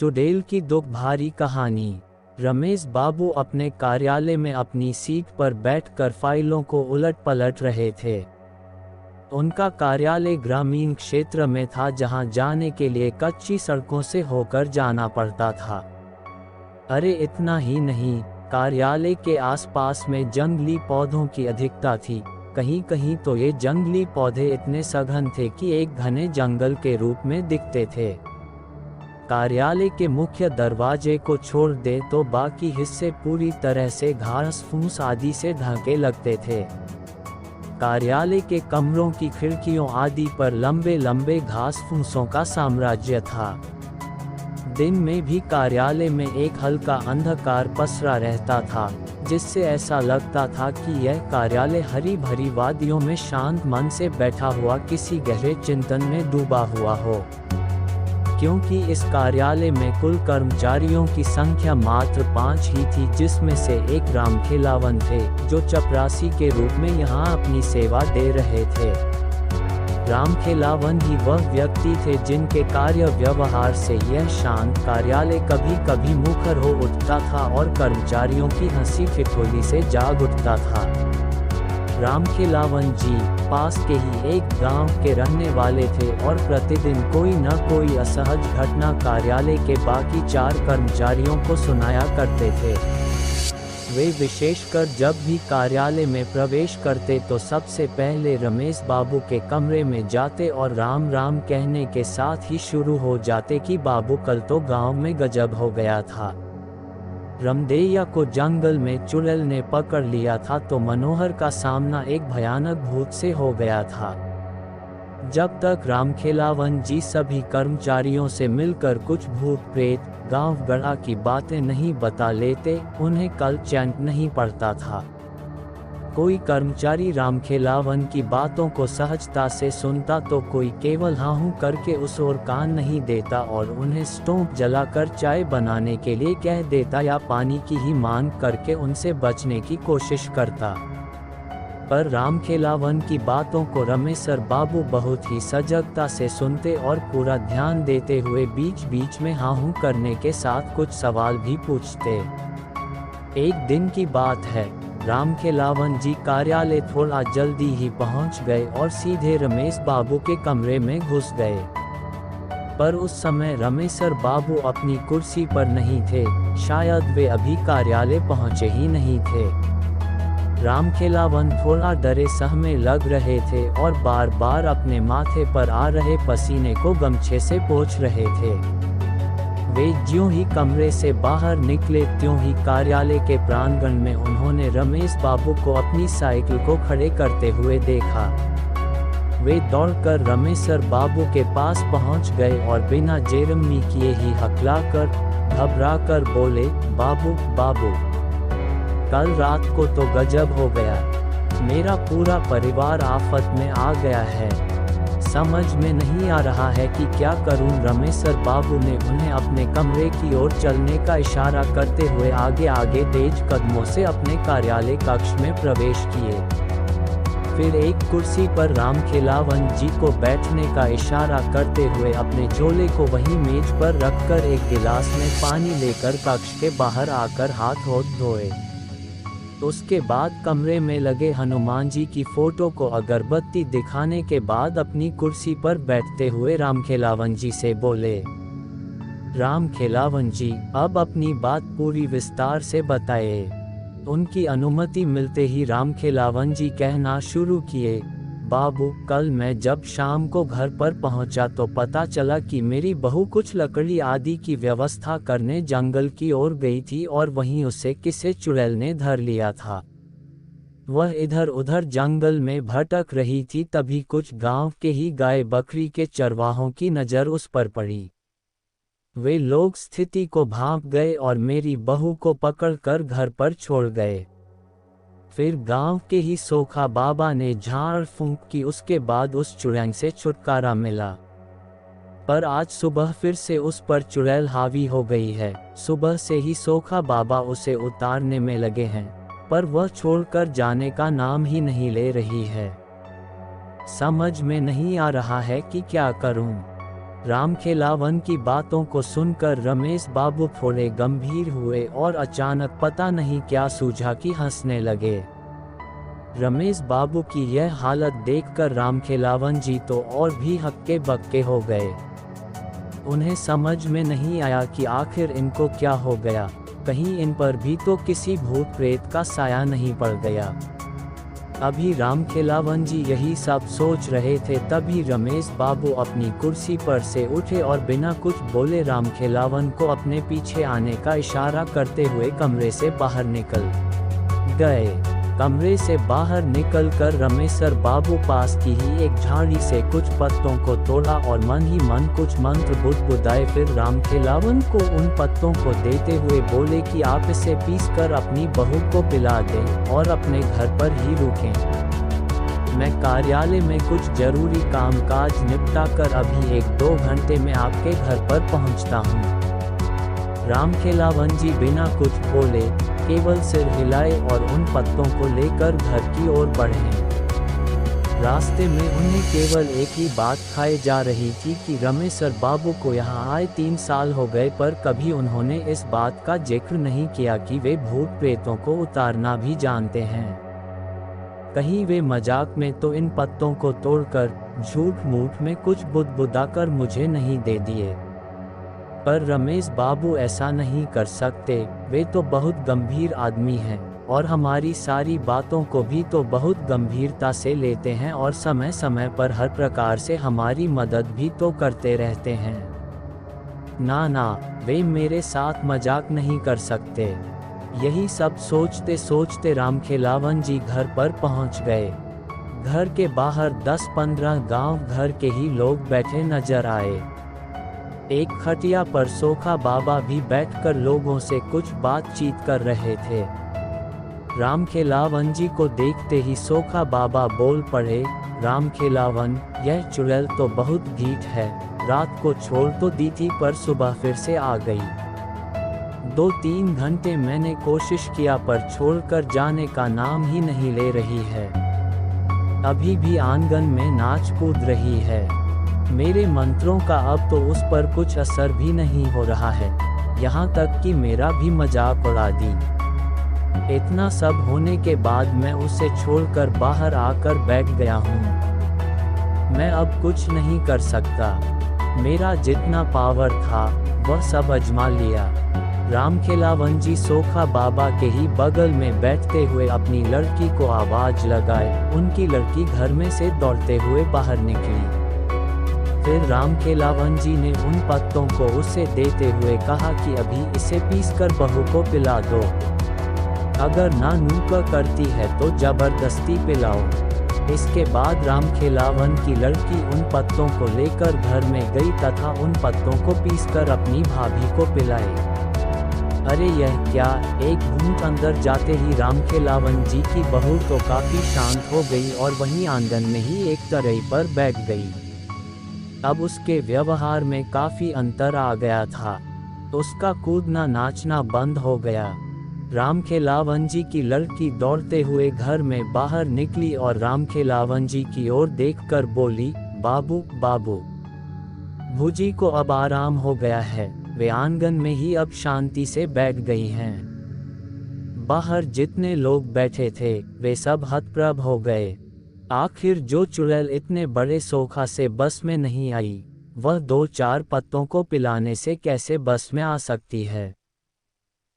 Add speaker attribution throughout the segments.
Speaker 1: चुड़ैल की दुख भारी कहानी। रमेश बाबू अपने कार्यालय में अपनी सीट पर बैठकर फाइलों को उलट पलट रहे थे। उनका कार्यालय ग्रामीण क्षेत्र में था, जहां जाने के लिए कच्ची सड़कों से होकर जाना पड़ता था। अरे इतना ही नहीं, कार्यालय के आसपास में जंगली पौधों की अधिकता थी। कहीं कहीं तो ये जंगली पौधे इतने सघन थे कि एक घने जंगल के रूप में दिखते थे। कार्यालय के मुख्य दरवाजे को छोड़ दे तो बाकी हिस्से पूरी तरह से घास फूस आदि से ढके लगते थे। कार्यालय के कमरों की खिड़कियों आदि पर लंबे लंबे घास फूसों का साम्राज्य था। दिन में भी कार्यालय में एक हल्का अंधकार पसरा रहता था, जिससे ऐसा लगता था कि यह कार्यालय हरी भरी वादियों में शांत मन से बैठा हुआ किसी गहरे चिंतन में डूबा हुआ हो। क्योंकि इस कार्यालय में कुल कर्मचारियों की संख्या मात्र 5 ही थी, जिसमें से एक रामखेलावन थे, जो चपरासी के रूप में यहाँ अपनी सेवा दे रहे थे। रामखेलावन ही वह व्यक्ति थे जिनके कार्य व्यवहार से यह शांत कार्यालय कभी कभी मुखर हो उठता था और कर्मचारियों की हंसी ठिठोली से जाग उठता था। रामखेलावन जी पास के ही एक गांव के रहने वाले थे और प्रतिदिन कोई न कोई असहज घटना कार्यालय के बाकी 4 कर्मचारियों को सुनाया करते थे। वे विशेषकर जब भी कार्यालय में प्रवेश करते तो सबसे पहले रमेश बाबू के कमरे में जाते और राम राम कहने के साथ ही शुरू हो जाते कि बाबू कल तो गांव में गजब हो गया था। रमदैया को जंगल में चुड़ैल ने पकड़ लिया था तो मनोहर का सामना एक भयानक भूत से हो गया था। जब तक रामखेलावन जी सभी कर्मचारियों से मिलकर कुछ भूत प्रेत गांव गढ़ा की बातें नहीं बता लेते, उन्हें कल चैन नहीं पड़ता था। कोई कर्मचारी रामखेलावन की बातों को सहजता से सुनता तो कोई केवल हाँ हूँ करके उस ओर कान नहीं देता और उन्हें स्टोव जलाकर चाय बनाने के लिए कह देता या पानी की ही मांग करके उनसे बचने की कोशिश करता। पर रामखेलावन की बातों को रमेशर बाबू बहुत ही सजगता से सुनते और पूरा ध्यान देते हुए बीच बीच में हाँ हूँ करने के साथ कुछ सवाल भी पूछते। एक दिन की बात है, रामखेलावन जी कार्यालय थोड़ा जल्दी ही पहुंच गए और सीधे रमेश बाबू के कमरे में घुस गए। पर उस समय रमेशर बाबू अपनी कुर्सी पर नहीं थे, शायद वे अभी कार्यालय पहुंचे ही नहीं थे। रामखेलावन थोड़ा डरे सहमे लग रहे थे और बार बार अपने माथे पर आ रहे पसीने को गमछे से पोंछ रहे थे। वे ज्यों ही कमरे से बाहर निकले त्यों ही कार्यालय के प्रांगण में उन्होंने रमेश बाबू को अपनी साइकिल को खड़े करते हुए देखा। वे दौड़कर रमेशर बाबू के पास पहुंच गए और बिना जेरमी किए ही हकलाकर घबराकर बोले, बाबू बाबू, कल रात को तो गजब हो गया। मेरा पूरा परिवार आफत में आ गया है। समझ में नहीं आ रहा है कि क्या करूं। रमेशर बाबू ने उन्हें अपने कमरे की ओर चलने का इशारा करते हुए आगे आगे तेज कदमों से अपने कार्यालय कक्ष में प्रवेश किए। फिर एक कुर्सी पर रामखेलावन जी को बैठने का इशारा करते हुए अपने झोले को वहीं मेज पर रखकर एक गिलास में पानी लेकर कक्ष के बाहर आकर हाथ धोए। उसके बाद कमरे में लगे हनुमान जी की फोटो को अगरबत्ती दिखाने के बाद अपनी कुर्सी पर बैठते हुए रामखेलावन जी से बोले, रामखेलावन जी अब अपनी बात पूरी विस्तार से बताए। उनकी अनुमति मिलते ही रामखेलावन जी कहना शुरू किए, बाबू कल मैं जब शाम को घर पर पहुंचा तो पता चला कि मेरी बहू कुछ लकड़ी आदि की व्यवस्था करने जंगल की ओर गई थी और वहीं उसे किसी चुड़ैल ने धर लिया था। वह इधर उधर जंगल में भटक रही थी, तभी कुछ गांव के ही गाय बकरी के चरवाहों की नज़र उस पर पड़ी। वे लोग स्थिति को भांप गए और मेरी बहू को पकड़कर घर पर छोड़ गए। फिर गांव के ही सोखा बाबा ने झाड़ फूंक की, उसके बाद उस चुड़ैल से छुटकारा मिला। पर आज सुबह फिर से उस पर चुड़ैल हावी हो गई है। सुबह से ही सोखा बाबा उसे उतारने में लगे हैं, पर वह छोड़कर जाने का नाम ही नहीं ले रही है। समझ में नहीं आ रहा है कि क्या करूं। रामखेलावन की बातों को सुनकर रमेश बाबू थोड़े गंभीर हुए और अचानक पता नहीं क्या सूझा कि हंसने लगे। रमेश बाबू की यह हालत देखकर रामखेलावन जी तो और भी हक्के बक्के हो गए। उन्हें समझ में नहीं आया कि आखिर इनको क्या हो गया, कहीं इन पर भी तो किसी भूत प्रेत का साया नहीं पड़ गया। अभी रामखेलावन जी यही सब सोच रहे थे, तभी रमेश बाबू अपनी कुर्सी पर से उठे और बिना कुछ बोले रामखेलावन को अपने पीछे आने का इशारा करते हुए कमरे से बाहर निकल गए। कमरे से बाहर निकलकर रमेशर बाबू पास की ही एक झाड़ी से कुछ पत्तों को तोड़ा और मन ही मन कुछ मंत्र बुदबुदाए। फिर रामखेलावन को उन पत्तों को देते हुए बोले कि आप इसे पीसकर अपनी बहू को पिला दें और अपने घर पर ही रुकें। मैं कार्यालय में कुछ जरूरी कामकाज निपटा कर अभी 1-2 घंटे में आपके घर पर पहुंचता हूं। रामखेलावन जी बिना कुछ बोले केवल सिर हिलाए और उन पत्तों को लेकर घर की ओर बढ़े। रास्ते में उन्हें केवल एक ही बात खाए जा रही थी कि रमेशर बाबू को यहाँ आए 3 साल हो गए, पर कभी उन्होंने इस बात का जिक्र नहीं किया कि वे भूत प्रेतों को उतारना भी जानते हैं। कहीं वे मजाक में तो इन पत्तों को तोड़कर झूठ मूठ में कुछ बुदबुदाकर मुझे नहीं दे दिए, पर रमेश बाबू ऐसा नहीं कर सकते। वे तो बहुत गंभीर आदमी हैं और हमारी सारी बातों को भी तो बहुत गंभीरता से लेते हैं और समय समय पर हर प्रकार से हमारी मदद भी तो करते रहते हैं। ना ना, वे मेरे साथ मजाक नहीं कर सकते। यही सब सोचते सोचते रामखेलावन जी घर पर पहुंच गए। घर के बाहर 10-15 गांव घर के ही लोग बैठे नजर आए। एक खटिया पर सोखा बाबा भी बैठकर लोगों से कुछ बातचीत कर रहे थे। रामखेलावन जी को देखते ही सोखा बाबा बोल पड़े, रामखेलावन, यह चुड़ैल तो बहुत ढीठ है। रात को छोड़ तो दी थी पर सुबह फिर से आ गई। 2-3 घंटे मैंने कोशिश किया पर छोड़कर जाने का नाम ही नहीं ले रही है। अभी भी आंगन में नाच कूद रही है। मेरे मंत्रों का अब तो उस पर कुछ असर भी नहीं हो रहा है, यहाँ तक कि मेरा भी मजाक उड़ा दी। इतना सब होने के बाद मैं उसे छोड़कर बाहर आकर बैठ गया हूँ। मैं अब कुछ नहीं कर सकता। मेरा जितना पावर था वह सब आजमा लिया। रामखेलावन जी सोखा बाबा के ही बगल में बैठते हुए अपनी लड़की को आवाज लगाए। उनकी लड़की घर में से दौड़ते हुए बाहर निकली। फिर रामखेलावन जी ने उन पत्तों को उसे देते हुए कहा कि अभी इसे पीसकर बहू को पिला दो। अगर ना नूका करती है तो जबरदस्ती पिलाओ। इसके बाद रामखेलावन की लड़की उन पत्तों को लेकर घर में गई तथा उन पत्तों को पीसकर अपनी भाभी को पिलाई। अरे यह क्या! एक घूंट अंदर जाते ही रामखेलावन जी की बहू तो काफी शांत हो गई और वहीं आंगन में ही एक तराई पर बैठ गई। अब उसके व्यवहार में काफी अंतर आ गया था। उसका कूदना नाचना बंद हो गया। रामखेलावन जी की लड़की दौड़ते हुए घर में बाहर निकली और रामखेलावन जी की ओर देखकर बोली, बाबू बाबू, भूजी को अब आराम हो गया है। वे आंगन में ही अब शांति से बैठ गई हैं। बाहर जितने लोग बैठे थे वे सब हतप्रभ हो गए। आखिर जो चुड़ैल इतने बड़े सोखा से बस में नहीं आई, वह 2-4 पत्तों को पिलाने से कैसे बस में आ सकती है?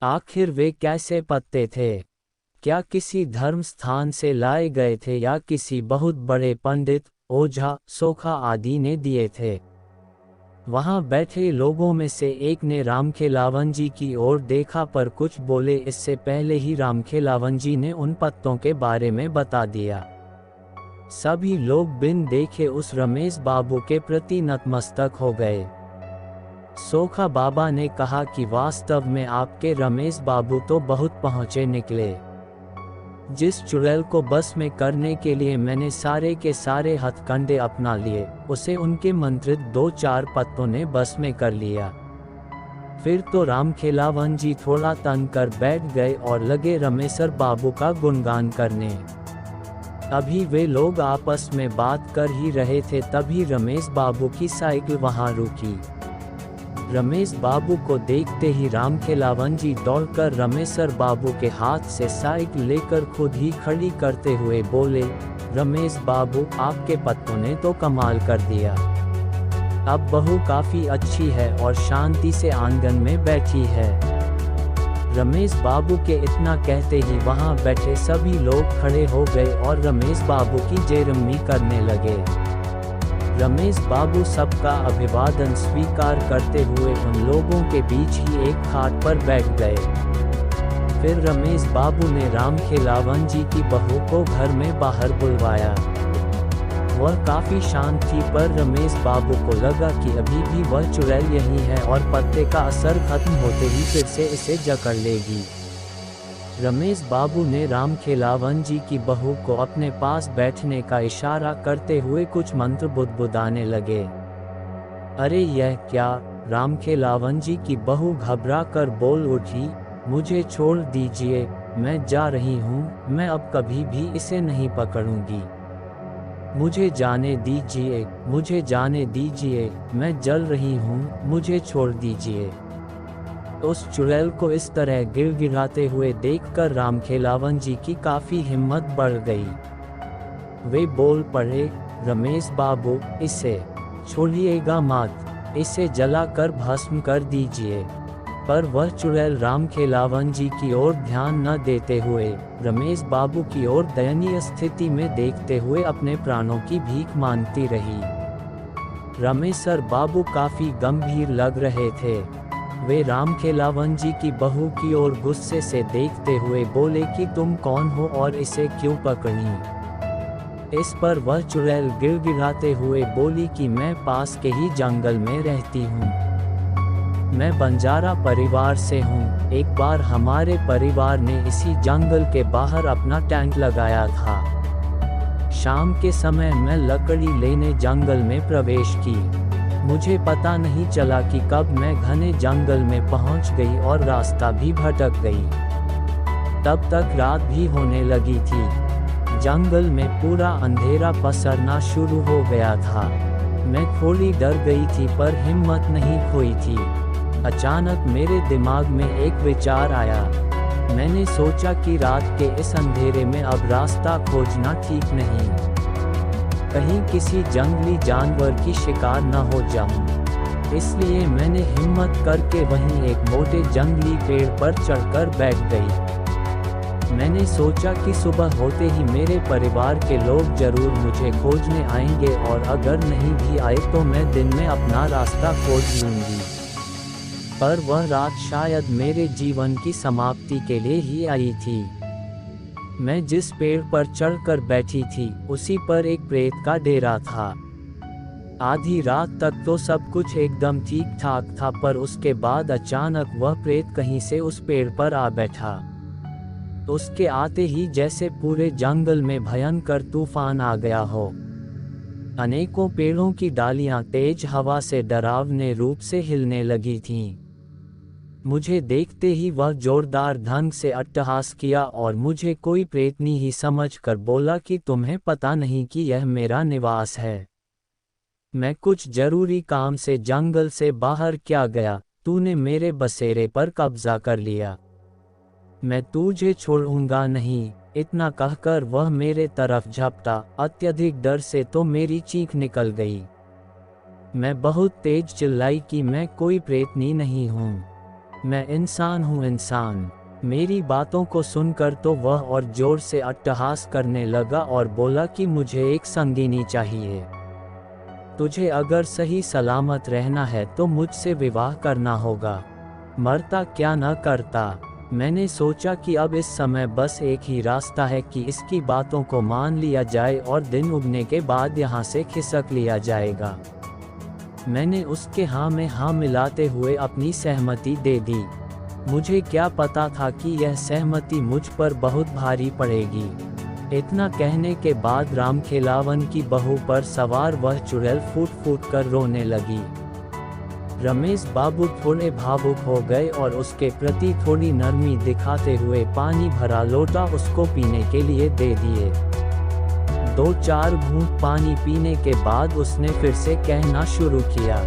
Speaker 1: आखिर वे कैसे पत्ते थे? क्या किसी धर्म स्थान से लाए गए थे या किसी बहुत बड़े पंडित, ओझा, सोखा आदि ने दिए थे? वहां बैठे लोगों में से एक ने रामखेलावन जी की ओर देखा पर कुछ बोले इससे पहले ही रामखेलावन जी ने उन पत्तों के बारे में बता दिया। सभी लोग बिन देखे उस रमेश बाबू के प्रति नतमस्तक हो गए। सोखा बाबा ने कहा कि वास्तव में आपके रमेश बाबू तो बहुत पहुँचे निकले। जिस चुड़ैल को बस में करने के लिए मैंने सारे के सारे हथकंडे अपना लिए, उसे उनके मंत्रित 2-4 पत्तों ने बस में कर लिया। फिर तो रामखेलावन जी थोड़ा तन कर बैठ गए और लगे रमेशर बाबू का गुणगान करने। अभी वे लोग आपस में बात कर ही रहे थे, तभी रमेश बाबू की साइकिल वहां रुकी। रमेश बाबू को देखते ही रामखेलावन जी दौड़कर रमेशर बाबू के हाथ से साइकिल लेकर खुद ही खड़ी करते हुए बोले, रमेश बाबू, आपके पत्तों ने तो कमाल कर दिया। अब बहू काफी अच्छी है और शांति से आंगन में बैठी है। रमेश बाबू के इतना कहते ही वहां बैठे सभी लोग खड़े हो गए और रमेश बाबू की जेरमी करने लगे। रमेश बाबू सबका अभिवादन स्वीकार करते हुए उन लोगों के बीच ही एक खाट पर बैठ गए। फिर रमेश बाबू ने रामखेलावन जी की बहू को घर में बाहर बुलवाया। वह काफी शांत थी, पर रमेश बाबू को लगा कि अभी भी वह चुड़ैल यही है और पत्ते का असर खत्म होते ही फिर से इसे जकड़ लेगी। रमेश बाबू ने रामखेलावन जी की बहू को अपने पास बैठने का इशारा करते हुए कुछ मंत्र बुदबुदाने लगे। अरे यह क्या! रामखेलावन जी की बहू घबरा कर बोल उठी, मुझे छोड़ दीजिए, मैं जा रही हूँ, मैं अब कभी भी इसे नहीं पकड़ूंगी। मुझे जाने दीजिए, मुझे जाने दीजिए, मैं जल रही हूँ, मुझे छोड़ दीजिए। उस चुड़ैल को इस तरह गिड़गिड़ाते हुए देखकर रामखेलावन जी की काफी हिम्मत बढ़ गई। वे बोल पड़े, रमेश बाबू, इसे छोड़िएगा मत, इसे जलाकर भस्म कर दीजिए। पर वह चुड़ैल रामखेलावन जी की ओर ध्यान न देते हुए रमेश बाबू की ओर दयनीय स्थिति में देखते हुए अपने प्राणों की भीख मांगती रही। रमेशर बाबू काफी गंभीर लग रहे थे। वे रामखेलावन जी की बहू की ओर गुस्से से देखते हुए बोले कि तुम कौन हो और इसे क्यों पकड़ी? इस पर वह चुड़ैल गिड़गिड़ाते हुए बोली कि मैं पास के ही जंगल में रहती हूँ। मैं बंजारा परिवार से हूँ। एक बार हमारे परिवार ने इसी जंगल के बाहर अपना टेंट लगाया था। शाम के समय मैं लकड़ी लेने जंगल में प्रवेश की। मुझे पता नहीं चला कि कब मैं घने जंगल में पहुंच गई और रास्ता भी भटक गई। तब तक रात भी होने लगी थी। जंगल में पूरा अंधेरा पसरना शुरू हो गया था। मैं थोड़ी डर गई थी, पर हिम्मत नहीं खोई थी। अचानक मेरे दिमाग में एक विचार आया। मैंने सोचा कि रात के इस अंधेरे में अब रास्ता खोजना ठीक नहीं, कहीं किसी जंगली जानवर की शिकार न हो जाऊं। इसलिए मैंने हिम्मत करके वहीं एक मोटे जंगली पेड़ पर चढ़कर बैठ गई। मैंने सोचा कि सुबह होते ही मेरे परिवार के लोग जरूर मुझे खोजने आएंगे और अगर नहीं भी आए तो मैं दिन में अपना रास्ता खोज लूंगी। पर वह रात शायद मेरे जीवन की समाप्ति के लिए ही आई थी। मैं जिस पेड़ पर चढ़कर बैठी थी उसी पर एक प्रेत का डेरा था। आधी रात तक तो सब कुछ एकदम ठीक ठाक था, पर उसके बाद अचानक वह प्रेत कहीं से उस पेड़ पर आ बैठा। उसके आते ही जैसे पूरे जंगल में भयंकर तूफान आ गया हो। अनेकों पेड़ों की डालियां तेज हवा से डरावने रूप से हिलने लगी थीं। मुझे देखते ही वह जोरदार ढंग से अट्टहास किया और मुझे कोई प्रेतनी ही समझकर बोला कि तुम्हें पता नहीं कि यह मेरा निवास है। मैं कुछ जरूरी काम से जंगल से बाहर क्या गया, तूने मेरे बसेरे पर कब्जा कर लिया। मैं तुझे छोड़ूंगा नहीं। इतना कहकर वह मेरे तरफ झपटा। अत्यधिक डर से तो मेरी चीख निकल गई। मैं बहुत तेज चिल्लाई कि मैं कोई प्रेतनी नहीं हूँ, मैं इंसान हूँ, इंसान। मेरी बातों को सुनकर तो वह और जोर से अट्टहास करने लगा और बोला कि मुझे एक संगिनी चाहिए। तुझे अगर सही सलामत रहना है तो मुझसे विवाह करना होगा, मरता क्या न करता। मैंने सोचा कि अब इस समय बस एक ही रास्ता है कि इसकी बातों को मान लिया जाए और दिन उगने के बाद यहाँ से खिसक लिया जाएगा। मैंने उसके हाँ में हाँ मिलाते हुए अपनी सहमति दे दी। मुझे क्या पता था कि यह सहमति मुझ पर बहुत भारी पड़ेगी। इतना कहने के बाद रामखेलावन की बहू पर सवार वह चुड़ैल फूट फूट कर रोने लगी। रमेश बाबू थोड़े भावुक हो गए और उसके प्रति थोड़ी नरमी दिखाते हुए पानी भरा लोटा उसको पीने के लिए दे दिए। 2-4 घूंट पानी पीने के बाद उसने फिर से कहना शुरू किया।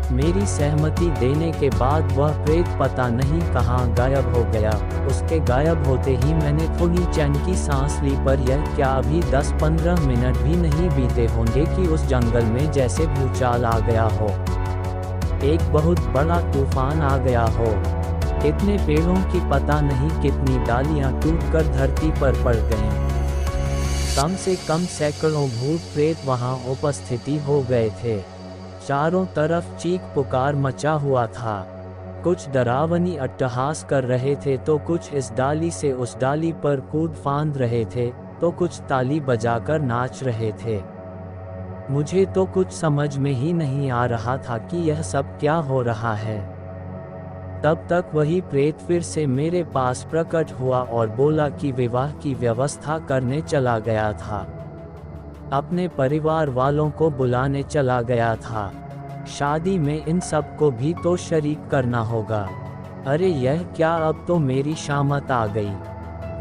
Speaker 1: मेरी सहमति देने के बाद वह प्रेत पता नहीं कहाँ गायब हो गया। उसके गायब होते ही मैंने थोड़ी चैन की सांस ली, पर यह क्या अभी 10-15 मिनट भी नहीं बीते होंगे कि उस जंगल में जैसे भूचाल आ गया हो, एक बहुत बड़ा तूफान आ गया हो। कितने पेड़ों की पता नहीं कितनी डालियां टूटकर धरती पर पड़ गईं। कम से कम सैकड़ों भूत प्रेत वहां उपस्थिति हो गए थे। चारों तरफ चीख पुकार मचा हुआ था। कुछ डरावनी अट्टहास कर रहे थे तो कुछ इस डाली से उस डाली पर कूद फांद रहे थे, तो कुछ ताली बजाकर नाच रहे थे। मुझे तो कुछ समझ में ही नहीं आ रहा था कि यह सब क्या हो रहा है। तब तक वही प्रेत फिर से मेरे पास प्रकट हुआ और बोला कि विवाह की व्यवस्था करने चला गया था, अपने परिवार वालों को बुलाने चला गया था। शादी में इन सब को भी तो शरीक करना होगा। अरे यह क्या, अब तो मेरी शामत आ गई।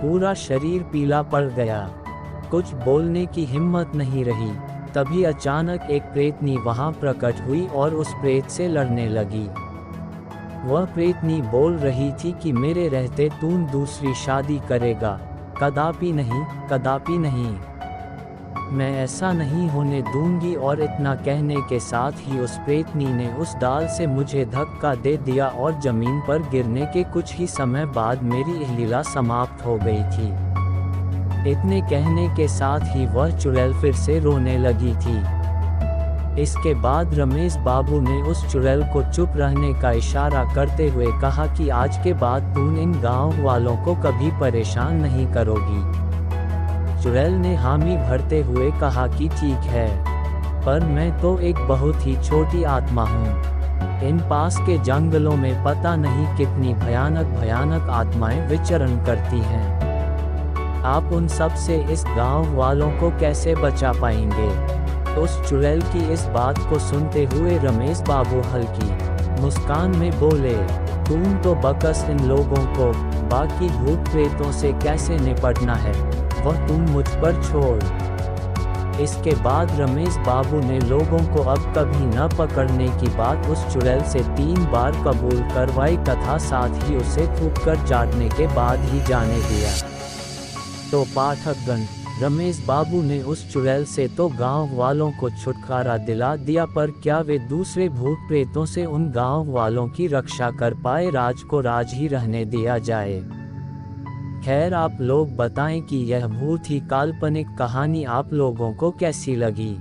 Speaker 1: पूरा शरीर पीला पड़ गया, कुछ बोलने की हिम्मत नहीं रही। तभी अचानक एक प्रेतनी वहां प्रकट हुई और उस प्रेत से लड़ने लगी। वह प्रेतनी बोल रही थी कि मेरे रहते तू दूसरी शादी करेगा, कदापि नहीं, कदापि नहीं, मैं ऐसा नहीं होने दूंगी। और इतना कहने के साथ ही उस प्रेतनी ने उस डाल से मुझे धक्का दे दिया और जमीन पर गिरने के कुछ ही समय बाद मेरी लीला समाप्त हो गई थी। इतने कहने के साथ ही वह चुड़ैल फिर से रोने लगी थी। इसके बाद रमेश बाबू ने उस चुड़ैल को चुप रहने का इशारा करते हुए कहा कि आज के बाद तू इन गांव वालों को कभी परेशान नहीं करोगी। चुड़ैल ने हामी भरते हुए कहा कि ठीक है, पर मैं तो एक बहुत ही छोटी आत्मा हूँ। इन पास के जंगलों में पता नहीं कितनी भयानक भयानक आत्माएं विचरण करती हैं। आप उन सब से इस गांव वालों को कैसे बचा पाएंगे? उस चुड़ैल की इस बात को सुनते हुए रमेश बाबू हल्की मुस्कान में बोले, तुम तो बकस इन लोगों को बाकी भूत प्रेतों से कैसे निपटना है वह तुम मुझ पर छोड़। इसके बाद रमेश बाबू ने लोगों को अब कभी न पकड़ने की बात उस चुड़ैल से 3 बार कबूल करवाई तथा साथ ही उसे थूककर चाटने के बाद ही जाने दिया। तो पाठकगण, रमेश बाबू ने उस चुड़ैल से तो गांव वालों को छुटकारा दिला दिया, पर क्या वे दूसरे भूत प्रेतों से उन गांव वालों की रक्षा कर पाए? राज को राज ही रहने दिया जाए। खैर, आप लोग बताएं कि यह भूत ही काल्पनिक कहानी आप लोगों को कैसी लगी।